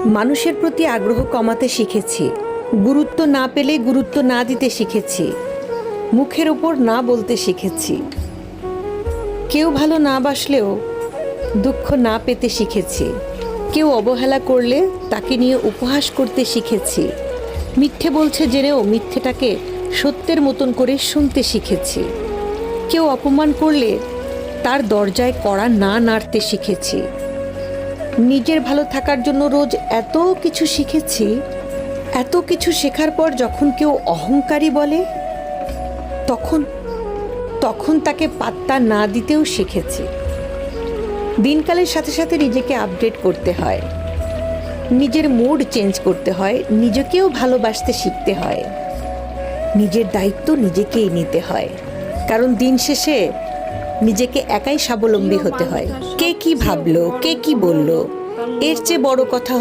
মানুষের প্রতি আগ্রহ কমাতে শিখেছি, গুরুত্ব না পেলে গুরুত্ব না দিতে শিখেছি, মুখের ওপর না বলতে শিখেছি, কেউ ভালো না বাসলেও দুঃখ না পেতে শিখেছি, কেউ অবহেলা করলে তাকে নিয়ে উপহাস করতে শিখেছি, মিথ্যে বলছে জেনেও মিথ্যেটাকে সত্যের মতন করে শুনতে শিখেছি, কেউ অপমান করলে তার দরজায় কড়া না নাড়তে শিখেছি। নিজের ভালো থাকার জন্য রোজ এত কিছু শিখেছি। এত কিছু শেখার পর যখন কেউ অহংকারী বলে তখন তখন তাকে পাত্তা না দিতেও শিখেছি। দিনকালের সাথে সাথে নিজেকে আপডেট করতে হয়, নিজের মুড চেঞ্জ করতে হয়, নিজেকেও ভালোবাসতে শিখতে হয়, নিজের দায়িত্ব নিজেকেই নিতে হয়। কারণ দিন শেষে নিজেকে একাই স্বাবলম্বী হতে হয়। কে কি ভাবলো, কে কি বলল, এর চেয়ে বড় কথা